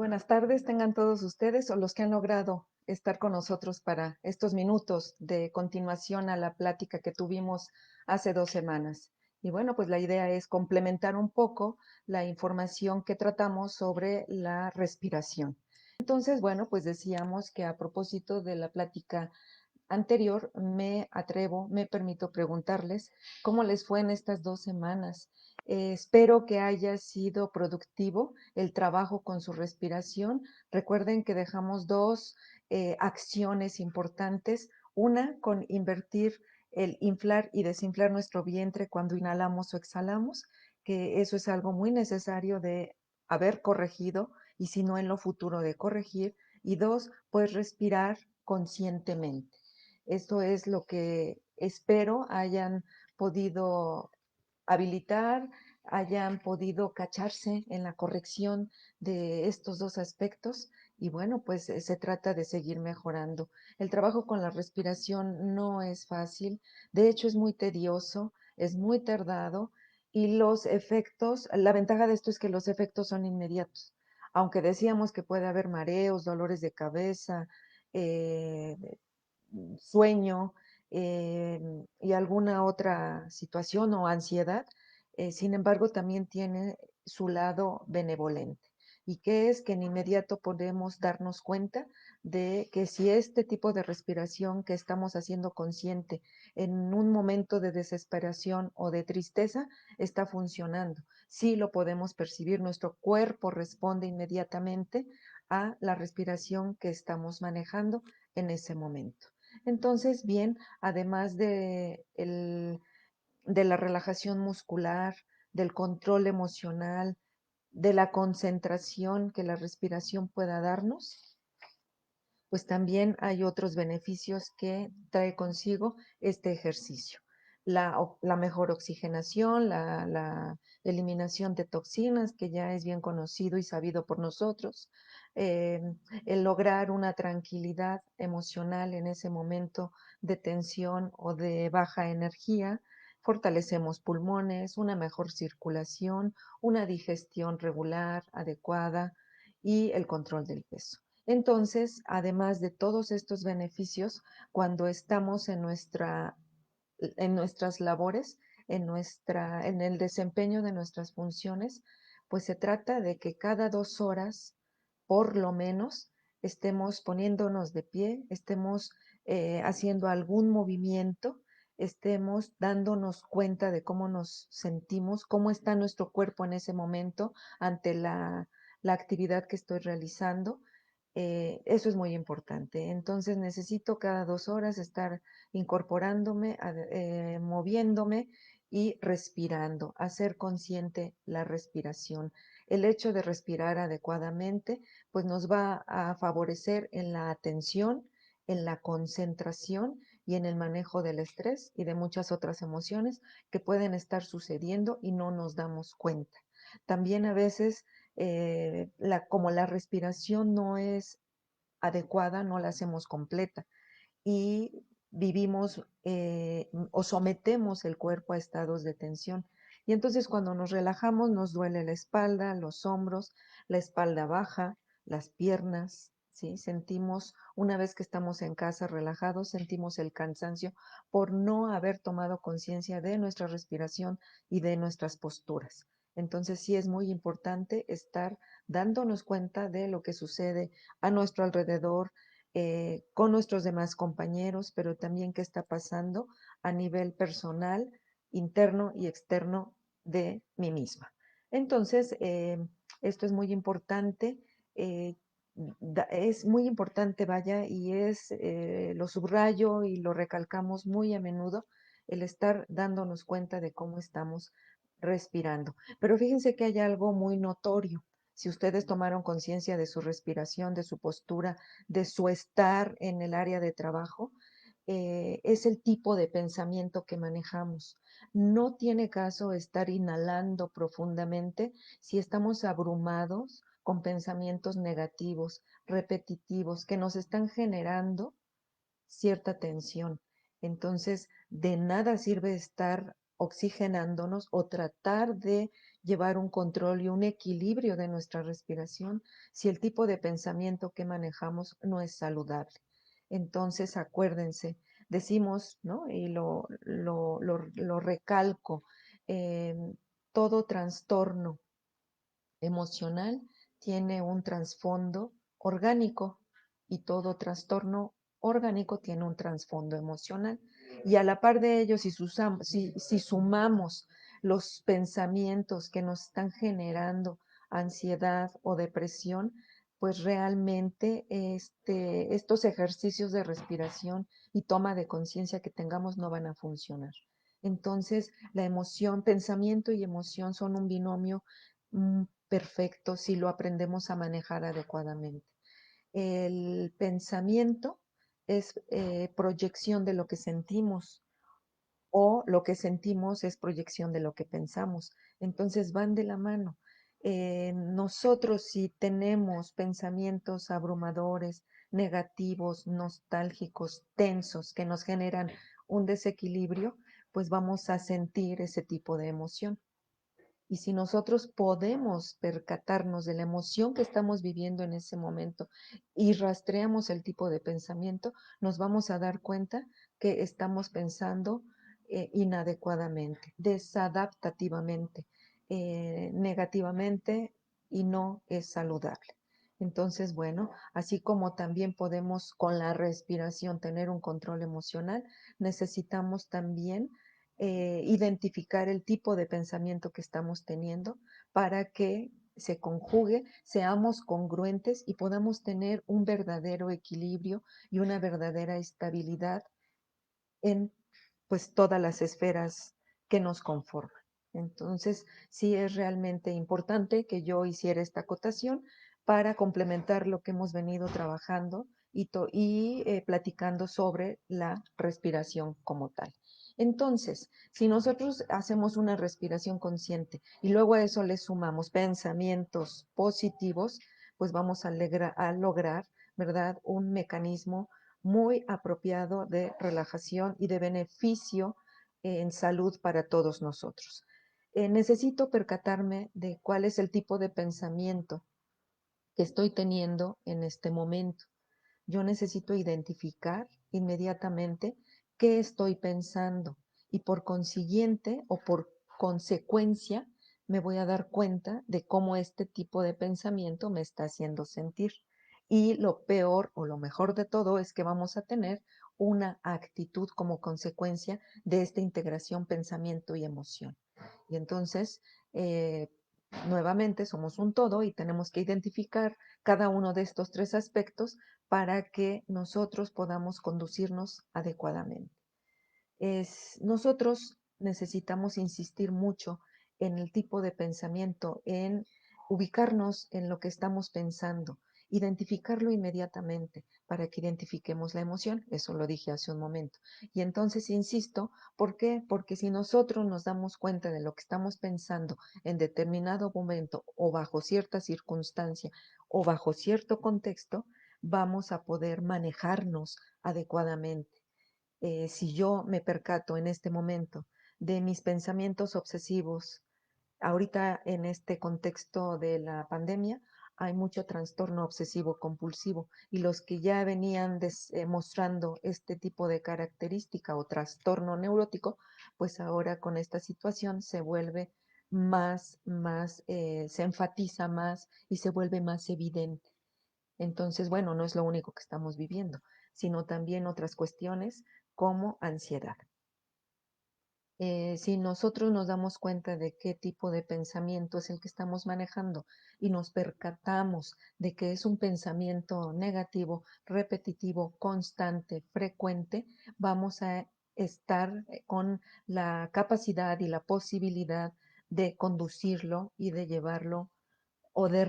buenas tardes tengan todos ustedes o los que han logrado estar con nosotros para estos minutos de continuación a la plática que tuvimos hace 2 semanas. Y bueno, pues la idea es complementar un poco la información que tratamos sobre la respiración. Entonces, bueno, pues decíamos que a propósito de la plática anterior, me permito preguntarles cómo les fue en estas 2 semanas. Espero que haya sido productivo el trabajo con su respiración. Recuerden que dejamos dos acciones importantes. Una con invertir el inflar y desinflar nuestro vientre cuando inhalamos o exhalamos, que eso es algo muy necesario de haber corregido y si no en lo futuro de corregir. Y dos, pues respirar conscientemente. Esto es lo que espero hayan podido habilitar, hayan podido cacharse en la corrección de estos dos aspectos y bueno, pues se trata de seguir mejorando. El trabajo con la respiración no es fácil, de hecho es muy tedioso, es muy tardado y los efectos, la ventaja de esto es que los efectos son inmediatos. Aunque decíamos que puede haber mareos, dolores de cabeza, eh, sueño y alguna otra situación o ansiedad, sin embargo, también tiene su lado benevolente. Y que es que en inmediato podemos darnos cuenta de que si este tipo de respiración que estamos haciendo consciente en un momento de desesperación o de tristeza está funcionando. Sí lo podemos percibir, nuestro cuerpo responde inmediatamente a la respiración que estamos manejando en ese momento. Entonces, bien, además de la relajación muscular, del control emocional, de la concentración que la respiración pueda darnos, pues también hay otros beneficios que trae consigo este ejercicio. La mejor oxigenación, la eliminación de toxinas, que ya es bien conocido y sabido por nosotros, eh, el lograr una tranquilidad emocional en ese momento de tensión o de baja energía, fortalecemos pulmones, una mejor circulación, una digestión regular, adecuada y el control del peso. Entonces, además de todos estos beneficios, cuando estamos en nuestras labores, en el desempeño de nuestras funciones, pues se trata de que cada 2 horas, por lo menos, estemos poniéndonos de pie, estemos haciendo algún movimiento, estemos dándonos cuenta de cómo nos sentimos, cómo está nuestro cuerpo en ese momento ante la actividad que estoy realizando. Eso es muy importante. Entonces necesito cada 2 horas estar incorporándome, moviéndome y respirando, hacer consciente la respiración. El hecho de respirar adecuadamente, pues nos va a favorecer en la atención, en la concentración y en el manejo del estrés y de muchas otras emociones que pueden estar sucediendo y no nos damos cuenta. También a veces como la respiración no es adecuada, no la hacemos completa y vivimos o sometemos el cuerpo a estados de tensión. Y entonces cuando nos relajamos nos duele la espalda, los hombros, la espalda baja, las piernas, ¿sí? Sentimos, una vez que estamos en casa relajados, sentimos el cansancio por no haber tomado conciencia de nuestra respiración y de nuestras posturas. Entonces sí es muy importante estar dándonos cuenta de lo que sucede a nuestro alrededor, con nuestros demás compañeros, pero también qué está pasando a nivel personal, interno y externo de mí misma. Entonces, esto es muy importante, eh, es muy importante, vaya, y lo subrayo y lo recalcamos muy a menudo, el estar dándonos cuenta de cómo estamos respirando. Pero fíjense que hay algo muy notorio. Si ustedes tomaron conciencia de su respiración, de su postura, de su estar en el área de trabajo, es el tipo de pensamiento que manejamos. No tiene caso estar inhalando profundamente si estamos abrumados con pensamientos negativos, repetitivos, que nos están generando cierta tensión. Entonces, de nada sirve estar oxigenándonos o tratar de llevar un control y un equilibrio de nuestra respiración si el tipo de pensamiento que manejamos no es saludable. Entonces, acuérdense, decimos, ¿no? Y lo recalco, todo trastorno emocional tiene un trasfondo orgánico y todo trastorno orgánico tiene un trasfondo emocional. Y a la par de ello, si sumamos los pensamientos que nos están generando ansiedad o depresión, pues realmente estos ejercicios de respiración y toma de conciencia que tengamos no van a funcionar. Entonces, la emoción, pensamiento y emoción son un binomio perfecto si lo aprendemos a manejar adecuadamente. El pensamiento es proyección de lo que sentimos o lo que sentimos es proyección de lo que pensamos. Entonces van de la mano. Nosotros si tenemos pensamientos abrumadores, negativos, nostálgicos, tensos, que nos generan un desequilibrio, pues vamos a sentir ese tipo de emoción. Y si nosotros podemos percatarnos de la emoción que estamos viviendo en ese momento y rastreamos el tipo de pensamiento, nos vamos a dar cuenta que estamos pensando inadecuadamente, desadaptativamente, negativamente y no es saludable. Entonces, bueno, así como también podemos con la respiración tener un control emocional, necesitamos también identificar el tipo de pensamiento que estamos teniendo para que se conjugue, seamos congruentes y podamos tener un verdadero equilibrio y una verdadera estabilidad en pues todas las esferas que nos conforman. Entonces, sí es realmente importante que yo hiciera esta acotación para complementar lo que hemos venido trabajando y platicando sobre la respiración como tal. Entonces, si nosotros hacemos una respiración consciente y luego a eso le sumamos pensamientos positivos, pues vamos a lograr, ¿verdad? Un mecanismo muy apropiado de relajación y de beneficio en salud para todos nosotros. Necesito percatarme de cuál es el tipo de pensamiento que estoy teniendo en este momento. Yo necesito identificar inmediatamente qué estoy pensando y por consiguiente o por consecuencia me voy a dar cuenta de cómo este tipo de pensamiento me está haciendo sentir. Y lo peor o lo mejor de todo es que vamos a tener una actitud como consecuencia de esta integración pensamiento y emoción. Y entonces, eh, nuevamente somos un todo y tenemos que identificar cada uno de estos tres aspectos para que nosotros podamos conducirnos adecuadamente. Nosotros necesitamos insistir mucho en el tipo de pensamiento, en ubicarnos en lo que estamos pensando, identificarlo inmediatamente para que identifiquemos la emoción. Eso lo dije hace un momento. Y entonces insisto, ¿por qué? Porque si nosotros nos damos cuenta de lo que estamos pensando en determinado momento o bajo cierta circunstancia o bajo cierto contexto, vamos a poder manejarnos adecuadamente. Si yo me percato en este momento de mis pensamientos obsesivos, ahorita en este contexto de la pandemia hay mucho trastorno obsesivo compulsivo y los que ya venían mostrando este tipo de característica o trastorno neurótico, pues ahora con esta situación se vuelve se enfatiza más y se vuelve más evidente. Entonces, bueno, no es lo único que estamos viviendo, sino también otras cuestiones como ansiedad. Si nosotros nos damos cuenta de qué tipo de pensamiento es el que estamos manejando y nos percatamos de que es un pensamiento negativo, repetitivo, constante, frecuente, vamos a estar con la capacidad y la posibilidad de conducirlo y de llevarlo o de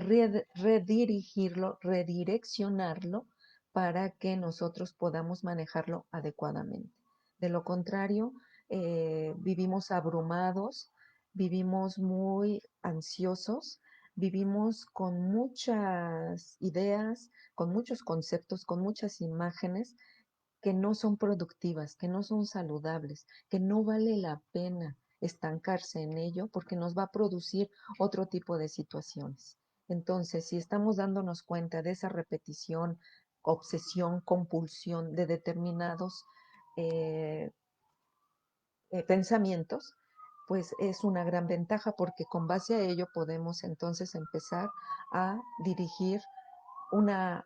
redirigirlo, redireccionarlo para que nosotros podamos manejarlo adecuadamente. De lo contrario, vivimos abrumados, vivimos muy ansiosos, vivimos con muchas ideas, con muchos conceptos, con muchas imágenes que no son productivas, que no son saludables, que no vale la pena estancarse en ello porque nos va a producir otro tipo de situaciones. Entonces, si estamos dándonos cuenta de esa repetición, obsesión, compulsión de determinados eh, pensamientos, pues es una gran ventaja porque con base a ello podemos entonces empezar a dirigir una,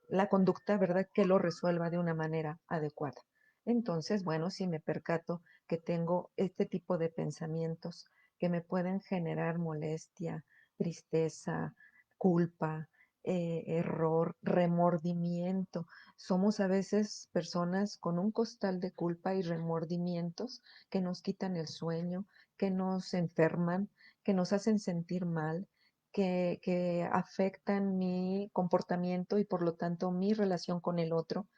la conducta, ¿verdad?, que lo resuelva de una manera adecuada. Entonces, bueno, si me percato que tengo este tipo de pensamientos que me pueden generar molestia, tristeza, culpa, error, remordimiento. Somos a veces personas con un costal de culpa y remordimientos que nos quitan el sueño, que nos enferman, que nos hacen sentir mal, que afectan mi comportamiento y por lo tanto mi relación con el otro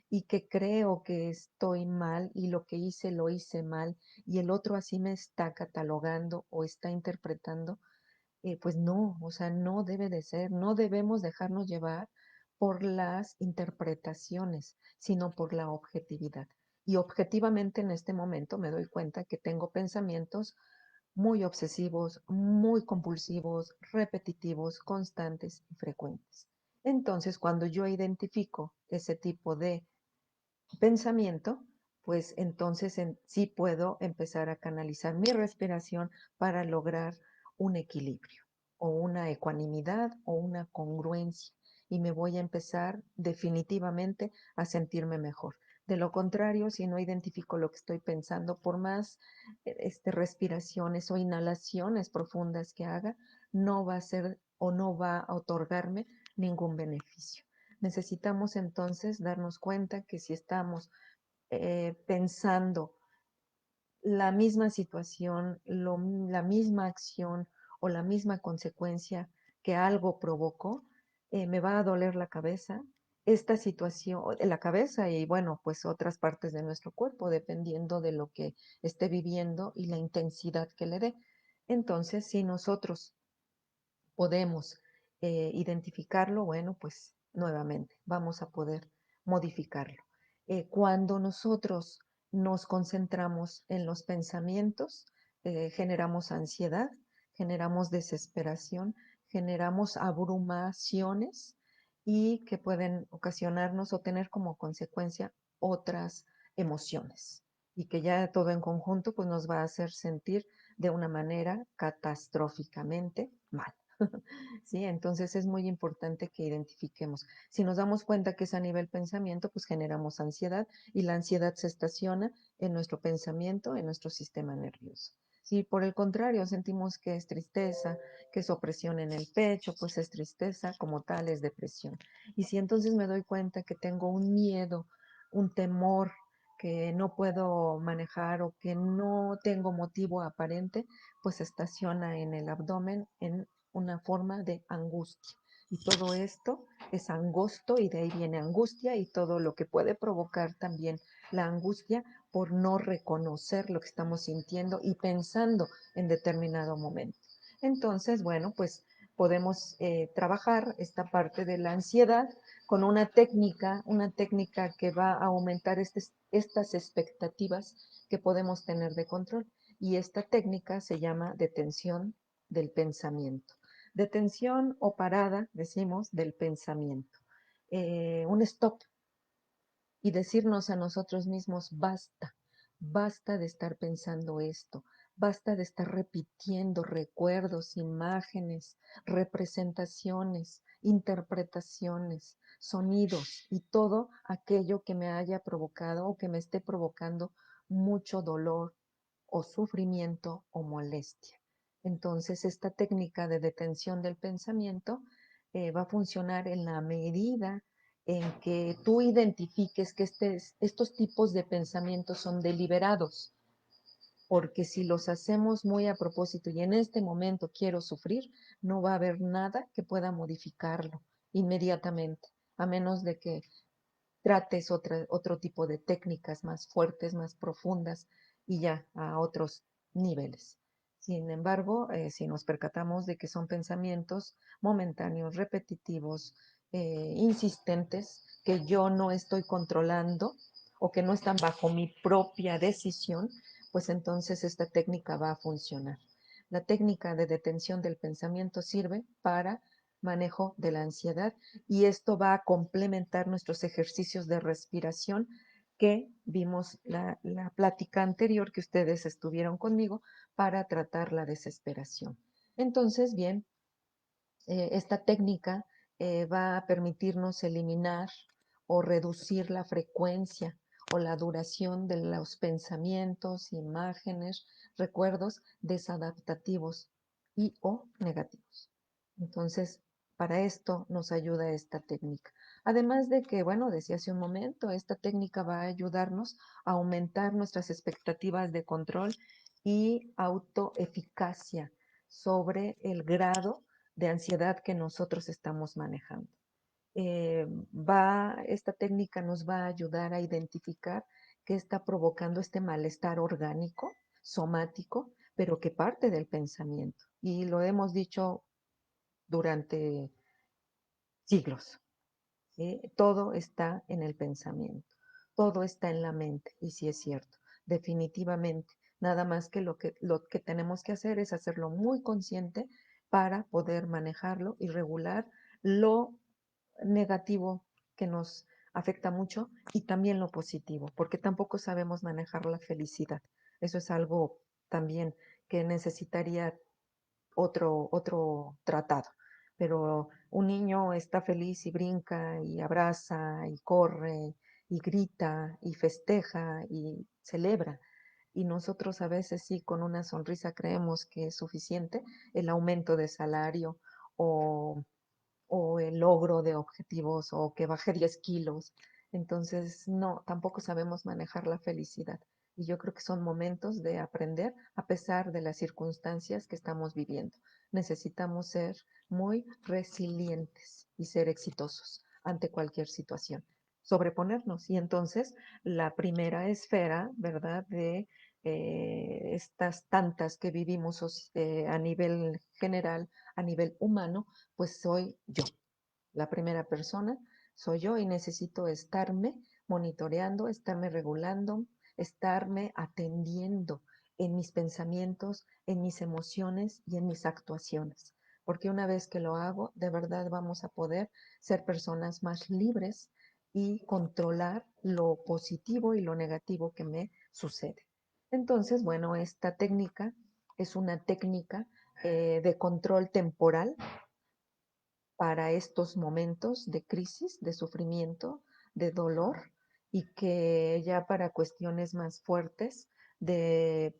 y que creo que estoy mal y lo que hice lo hice mal y el otro así me está catalogando o está interpretando, pues no, o sea, no debe de ser, no debemos dejarnos llevar por las interpretaciones, sino por la objetividad. Y objetivamente en este momento me doy cuenta que tengo pensamientos muy obsesivos, muy compulsivos, repetitivos, constantes y frecuentes. Entonces, cuando yo identifico ese tipo de pensamiento, pues entonces sí puedo empezar a canalizar mi respiración para lograr un equilibrio o una ecuanimidad o una congruencia y me voy a empezar definitivamente a sentirme mejor. De lo contrario, si no identifico lo que estoy pensando, por más respiraciones o inhalaciones profundas que haga, no va a ser o no va a otorgarme ningún beneficio. Necesitamos entonces darnos cuenta que si estamos pensando la misma situación, la misma acción o la misma consecuencia que algo provocó, me va a doler la cabeza, esta situación, la cabeza y bueno, pues otras partes de nuestro cuerpo, dependiendo de lo que esté viviendo y la intensidad que le dé. Entonces, si nosotros podemos identificarlo, bueno, pues nuevamente vamos a poder modificarlo. Cuando nosotros nos concentramos en los pensamientos, generamos ansiedad, generamos desesperación, generamos abrumaciones y que pueden ocasionarnos o tener como consecuencia otras emociones y que ya todo en conjunto pues nos va a hacer sentir de una manera catastróficamente mal. ¿Sí? Entonces es muy importante que identifiquemos. Si nos damos cuenta que es a nivel pensamiento, pues generamos ansiedad y la ansiedad se estaciona en nuestro pensamiento, en nuestro sistema nervioso. Si por el contrario sentimos que es tristeza, que es opresión en el pecho, pues es tristeza, como tal es depresión. Y si entonces me doy cuenta que tengo un miedo, un temor que no puedo manejar o que no tengo motivo aparente, pues se estaciona en el abdomen en una forma de angustia. Y todo esto es angosto y de ahí viene angustia y todo lo que puede provocar también la angustia por no reconocer lo que estamos sintiendo y pensando en determinado momento. Entonces, bueno, pues podemos trabajar esta parte de la ansiedad con una técnica que va a aumentar estas expectativas que podemos tener de control. Y esta técnica se llama detención del pensamiento. Detención o parada, decimos, del pensamiento. Un stop y decirnos a nosotros mismos, basta, basta de estar pensando esto, basta de estar repitiendo recuerdos, imágenes, representaciones, interpretaciones, sonidos y todo aquello que me haya provocado o que me esté provocando mucho dolor o sufrimiento o molestia. Entonces, esta técnica de detención del pensamiento va a funcionar en la medida en que tú identifiques que estos tipos de pensamientos son deliberados, porque si los hacemos muy a propósito y en este momento quiero sufrir, no va a haber nada que pueda modificarlo inmediatamente, a menos de que trates otro tipo de técnicas más fuertes, más profundas y ya a otros niveles. Sin embargo, si nos percatamos de que son pensamientos momentáneos, repetitivos, insistentes, que yo no estoy controlando o que no están bajo mi propia decisión, pues entonces esta técnica va a funcionar. La técnica de detención del pensamiento sirve para manejo de la ansiedad y esto va a complementar nuestros ejercicios de respiración que vimos la plática anterior que ustedes estuvieron conmigo para tratar la desesperación. Entonces, bien, esta técnica va a permitirnos eliminar o reducir la frecuencia o la duración de los pensamientos, imágenes, recuerdos desadaptativos y o negativos. Entonces, para esto nos ayuda esta técnica. Además de que, bueno, decía hace un momento, esta técnica va a ayudarnos a aumentar nuestras expectativas de control y autoeficacia sobre el grado de ansiedad que nosotros estamos manejando. Esta técnica nos va a ayudar a identificar qué está provocando este malestar orgánico, somático, pero que parte del pensamiento. Y lo hemos dicho durante siglos. Todo está en el pensamiento, todo está en la mente, y sí es cierto, definitivamente. Nada más que lo que tenemos que hacer es hacerlo muy consciente para poder manejarlo y regular lo negativo que nos afecta mucho y también lo positivo, porque tampoco sabemos manejar la felicidad. Eso es algo también que necesitaría otro tratado. Pero un niño está feliz y brinca y abraza y corre y grita y festeja y celebra. Y nosotros a veces sí con una sonrisa creemos que es suficiente el aumento de salario o o el logro de objetivos o que baje 10 kilos. Entonces, no, tampoco sabemos manejar la felicidad. Y yo creo que son momentos de aprender a pesar de las circunstancias que estamos viviendo. Necesitamos ser muy resilientes y ser exitosos ante cualquier situación, sobreponernos. Y entonces, la primera esfera, ¿verdad?, de estas tantas que vivimos a nivel general, a nivel humano, pues soy yo. La primera persona soy yo y necesito estarme monitoreando, estarme regulando, estarme atendiendo en mis pensamientos, en mis emociones y en mis actuaciones. Porque una vez que lo hago, de verdad vamos a poder ser personas más libres y controlar lo positivo y lo negativo que me sucede. Entonces, bueno, esta técnica es una técnica de control temporal para estos momentos de crisis, de sufrimiento, de dolor y que ya para cuestiones más fuertes, de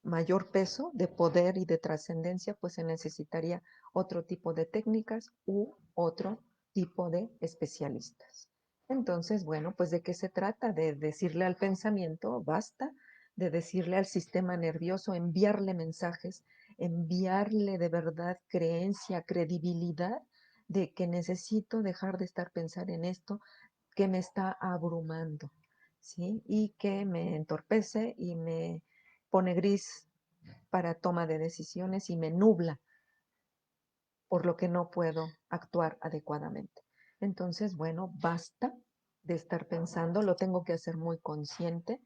mayor peso, de poder y de trascendencia, pues se necesitaría otro tipo de técnicas u otro tipo de especialistas. Entonces, bueno, pues ¿de qué se trata? De decirle al pensamiento, basta, de decirle al sistema nervioso, enviarle mensajes, enviarle de verdad creencia, credibilidad de que necesito dejar de estar pensando en esto que me está abrumando, ¿sí? Y que me entorpece y me pone gris para toma de decisiones y me nubla, por lo que no puedo actuar adecuadamente. Entonces, bueno, basta de estar pensando, lo tengo que hacer muy consciente,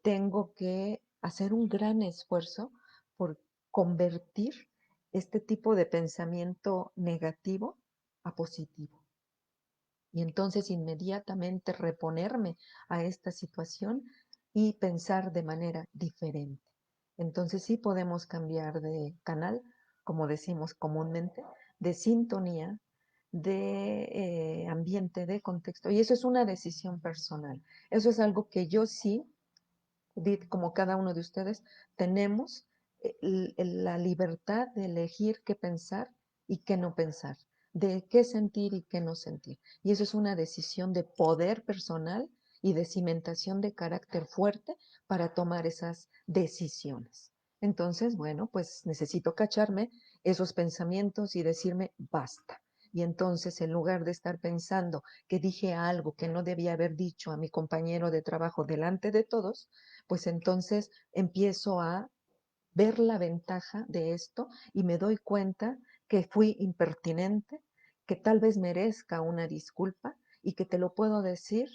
tengo que hacer un gran esfuerzo por convertir este tipo de pensamiento negativo a positivo. Y entonces inmediatamente reponerme a esta situación y pensar de manera diferente. Entonces sí podemos cambiar de canal, como decimos comúnmente, de sintonía, de ambiente, de contexto. Y eso es una decisión personal. Eso es algo que yo sí, como cada uno de ustedes, tenemos la libertad de elegir qué pensar y qué no pensar, de qué sentir y qué no sentir. Y eso es una decisión de poder personal y de cimentación de carácter fuerte para tomar esas decisiones. Entonces, bueno, pues necesito cacharme esos pensamientos y decirme basta. Y entonces, en lugar de estar pensando que dije algo que no debía haber dicho a mi compañero de trabajo delante de todos, pues entonces empiezo a ver la ventaja de esto y me doy cuenta que fui impertinente, que tal vez merezca una disculpa y que te lo puedo decir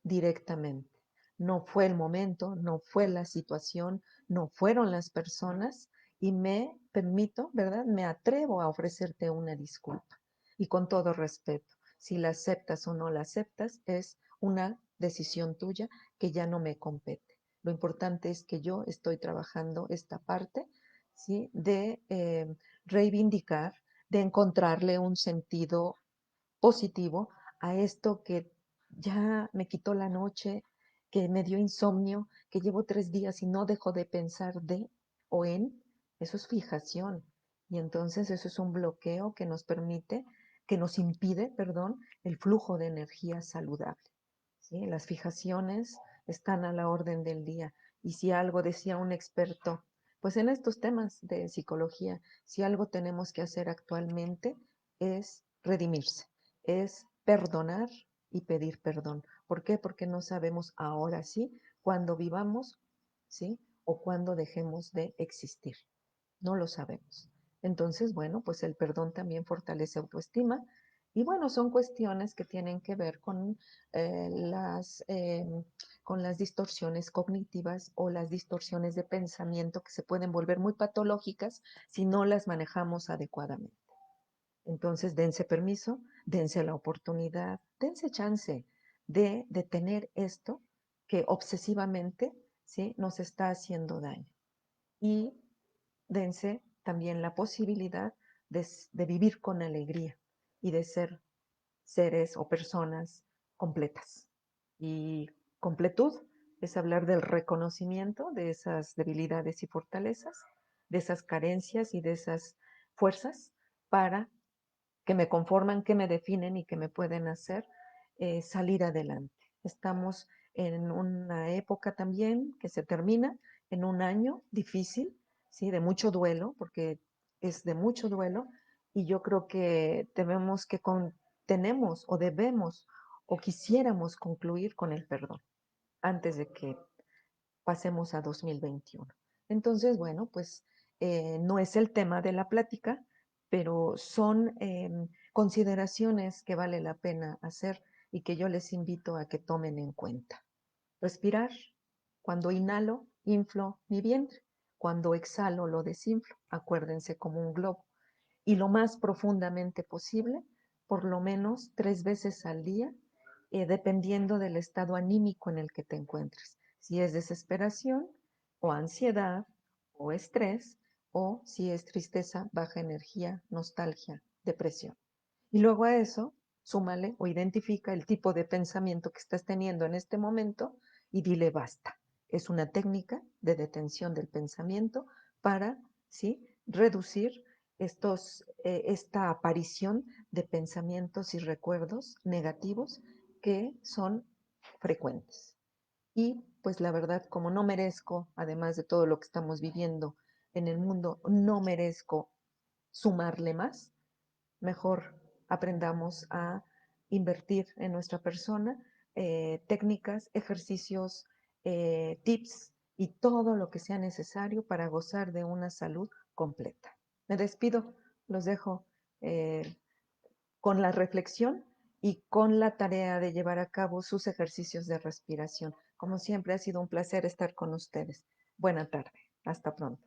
directamente. no fue el momento, no fue la situación, no fueron las personas y me permito, ¿verdad? Me atrevo a ofrecerte una disculpa y con todo respeto. Si la aceptas o no la aceptas es una decisión tuya que ya no me compete. Lo importante es que yo estoy trabajando esta parte, ¿sí? De reivindicar, de encontrarle un sentido positivo a esto que ya me quitó la noche, que me dio insomnio, que llevo 3 días y no dejo de pensar de o en, eso es fijación. Y entonces eso es un bloqueo que nos permite, que nos impide, perdón, el flujo de energía saludable. ¿Sí? Las fijaciones están a la orden del día. Y si algo decía un experto, pues en estos temas de psicología, si algo tenemos que hacer actualmente es redimirse, es perdonar y pedir perdón. ¿Por qué? Porque no sabemos ahora sí cuándo vivamos, ¿sí? O cuándo dejemos de existir. No lo sabemos. Entonces, bueno, pues el perdón también fortalece autoestima. Y bueno, son cuestiones que tienen que ver eh, las, eh, con las distorsiones cognitivas o las distorsiones de pensamiento que se pueden volver muy patológicas si no las manejamos adecuadamente. Entonces, dense permiso, dense la oportunidad, dense chance de detener esto que obsesivamente, ¿sí? Nos está haciendo daño. Y dense también la posibilidad de vivir con alegría y de ser seres o personas completas. Y completud es hablar del reconocimiento de esas debilidades y fortalezas, de esas carencias y de esas fuerzas para que me conforman, que me definen y que me pueden hacer salir adelante. Estamos en una época también que se termina, en un año difícil, ¿sí? De mucho duelo, porque es de mucho duelo, y yo creo que tenemos o debemos o quisiéramos concluir con el perdón antes de que pasemos a 2021. Entonces, bueno, pues no es el tema de la plática, pero son consideraciones que vale la pena hacer y que yo les invito a que tomen en cuenta. Respirar. Cuando inhalo, inflo mi vientre. Cuando exhalo, lo desinflo. Acuérdense como un globo. Y lo más profundamente posible, por lo menos 3 veces al día, dependiendo del estado anímico en el que te encuentres. Si es desesperación o ansiedad o estrés, o si es tristeza, baja energía, nostalgia, depresión. Y luego a eso, súmale o identifica el tipo de pensamiento que estás teniendo en este momento y dile basta. Es una técnica de detención del pensamiento para, ¿sí? Reducir esta aparición de pensamientos y recuerdos negativos que son frecuentes. Y pues la verdad, como no merezco, además de todo lo que estamos viviendo en el mundo, no merezco sumarle más, mejor aprendamos a invertir en nuestra persona, técnicas, ejercicios, tips y todo lo que sea necesario para gozar de una salud completa. Me despido, los dejo con la reflexión y con la tarea de llevar a cabo sus ejercicios de respiración. Como siempre, ha sido un placer estar con ustedes. Buena tarde. Hasta pronto.